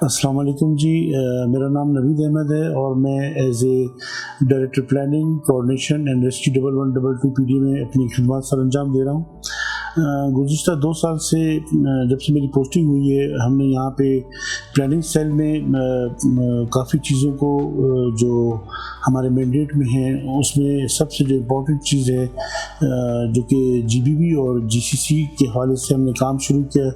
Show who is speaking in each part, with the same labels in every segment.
Speaker 1: अस्सलाम वालेकुम जी। मेरा नाम नवीद अहमद है और मैं as a director planning coordination and rescue 1112 PD में अपनी खिदमत सर अंजाम दे रहा हूँ। गुज़िश्ता 2 साल से जब से मेरी पोस्टिंग हुई है, हमने यहाँ पे प्लानिंग सेल में काफ़ी चीज़ों को जो हमारे मैंडेट में हैं उसमें सबसे जो इम्पोर्टेंट चीज़ है जो कि जीबीवी और जीसीसी के हवाले से हमने काम शुरू किया,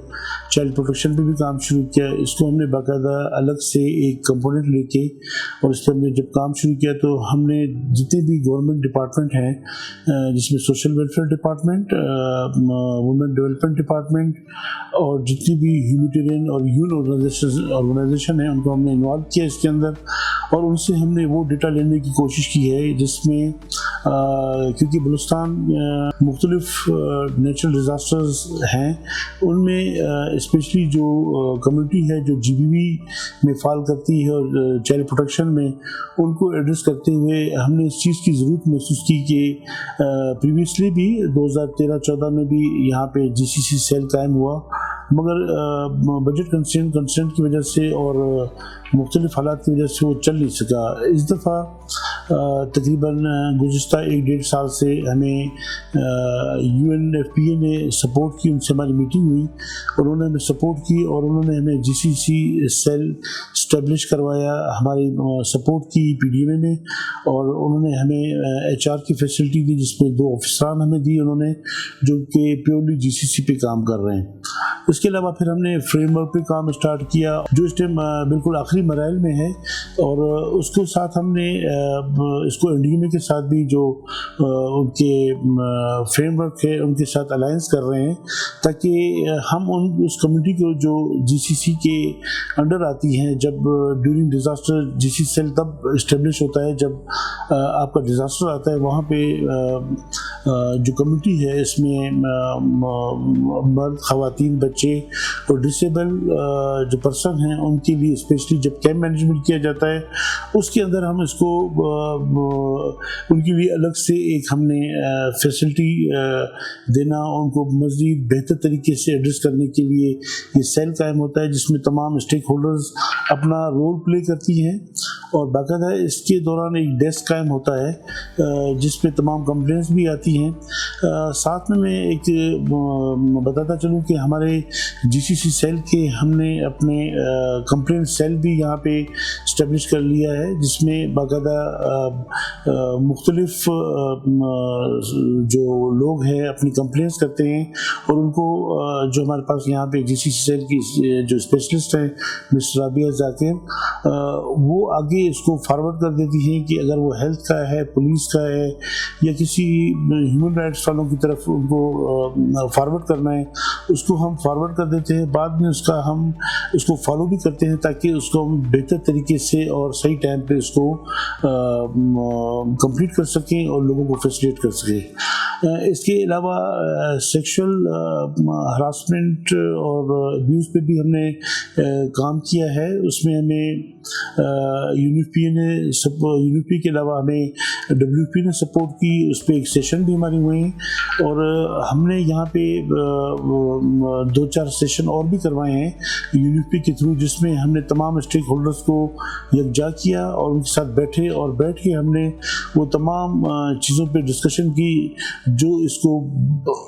Speaker 1: चाइल्ड प्रोटेक्शन पे भी काम शुरू किया। इसको हमने बाकायदा अलग से एक कंपोनेंट लेके और इस पर हमने जब काम शुरू किया तो हमने जितने भी गवर्नमेंट डिपार्टमेंट हैं जिसमें social welfare department, women development department और जितनी भी ह्यूमैनिटेरियन और यून ऑर्गेनाइजेशन है उनको हमने इन्वॉल्व किया इसके अंदर, और उनसे हमने वो डेटा लेने की कोशिश की है जिसमें क्योंकि बलूचिस्तान मुख्तलिफ नेचुरल डिज़ास्टर्स हैं, उनमें स्पेशली जो कम्युनिटी है जो जीबीवी में फाल करती है और चाइल्ड प्रोटेक्शन में, उनको एड्रेस करते हुए हमने इस चीज़ की ज़रूरत महसूस की कि प्रीवियसली भी 2013-14 में भी यहाँ पे जीसीसी सेल कायम हुआ, मगर बजट कंस्ट्रेंट की वजह से और मुख्तलिफ हालात की वजह से वो चल नहीं सका। इस दफ़ा तकरीबन गुज़िश्ता 1-1.5 साल से हमें UNFPA ने सपोर्ट की, उनसे हमारी मीटिंग हुई और उन्होंने हमें सपोर्ट की और उन्होंने हमें जीसीसी सेल इस्टेब्लिश करवाया हमारी सपोर्ट की PDMA में, और उन्होंने हमें HR की फैसिलिटी दी जिसमें 2 ऑफिसरान हमें दी उन्होंने, जो कि प्योरली जीसीसी पे काम कर रहे हैं। इसके अलावा फिर हमने फ्रेमवर्क पे काम स्टार्ट किया जो इस टाइम बिल्कुल आखिरी मराइल में है, और उसके साथ हमने इसको NDMA के साथ भी जो उनके फ्रेमवर्क है उनके साथ अलायंस कर रहे हैं, ताकि हम उस कम्युनिटी को जो जीसीसी के अंडर आती हैं, जब ड्यूरिंग डिज़ास्टर जीसीसी सेल तब इस्टेब्लिश होता है जब आपका डिज़ास्टर आता है, वहाँ पे जो कम्युनिटी है इसमें मर्द, ख़वातीन, बच्चे और डिसेबल जो पर्सन हैं उनके लिए स्पेशली जब कैंप मैनेजमेंट किया जाता है उसके अंदर हम इसको उनके लिए अलग से एक हमने फैसिलिटी देना, उनको मज़ीद बेहतर तरीके से एड्रेस करने के लिए ये सेल कायम होता है जिसमें तमाम स्टेक होल्डर्स अपना रोल प्ले करती हैं, और बाकायदा इसके दौरान एक डेस्क कायम होता है जिसमें तमाम कंप्लेंट्स भी आती हैं। साथ में मैं एक बताता चलूँ कि हमारे जीसीसी सेल के हमने अपने कंप्लेंट सेल भी यहाँ पे इस्टेब्लिश कर लिया है जिसमें बाकायदा मुख्तलिफ जो लोग हैं अपनी कंप्लेंट्स करते हैं, और उनको जो हमारे पास यहाँ पे जीसीसी सेल की जो स्पेशलिस्ट हैं मिस्टर राबिया जाकिर, वो आगे इसको फॉरवर्ड कर देती हैं कि अगर वो हेल्थ का है, पुलिस का है या किसी ह्यूमन राइट्स वालों की तरफ उनको फॉरवर्ड करना है, उसको हम फॉरवर्ड कर देते हैं। बाद में उसका हम उसको फॉलो भी करते हैं ताकि उसको हम बेहतर तरीके से और सही टाइम पे उसको कंप्लीट कर सकें और लोगों को फैसिलिटेट कर सकें। इसके अलावा सेक्सुअल हरासमेंट और अब्यूज़ पे भी हमने काम किया है। उसमें हमें यूनिपी के अलावा हमें WFP ने सपोर्ट की, उस पर एक सेशन भी हमारे हुए हैं, और हमने यहाँ पे 2-4 सेशन और भी करवाए हैं UNFP के थ्रू, जिसमें हमने तमाम स्टेक होल्डर्स को यकजा किया और उनके साथ बैठे और बैठ के हमने वो तमाम चीज़ों पे डिस्कशन की जो इसको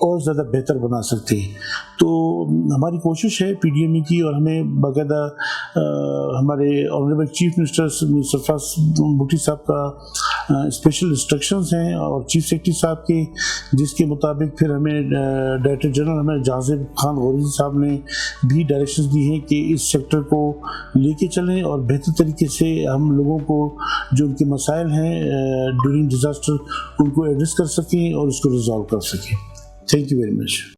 Speaker 1: और ज़्यादा बेहतर बना सकते हैं। तो हमारी कोशिश है PDMA की, और हमें बाकायदा हमारे honourable chief minister Sarfaraz Bhutti साहब का स्पेशल इंस्ट्रक्शंस हैं और चीफ सेक्रेटरी साहब के, जिसके मुताबिक फिर हमें डायरेक्टर जनरल हमें जहाज़िब खान गौरी साहब ने भी डायरेक्शंस दी हैं कि इस सेक्टर को लेके चलें और बेहतर तरीके से हम लोगों को जो उनके मसाइल हैं ड्यूरिंग डिज़ास्टर उनको एड्रेस कर सकें और उसको रिजॉल्व कर सकें। Thank you very much.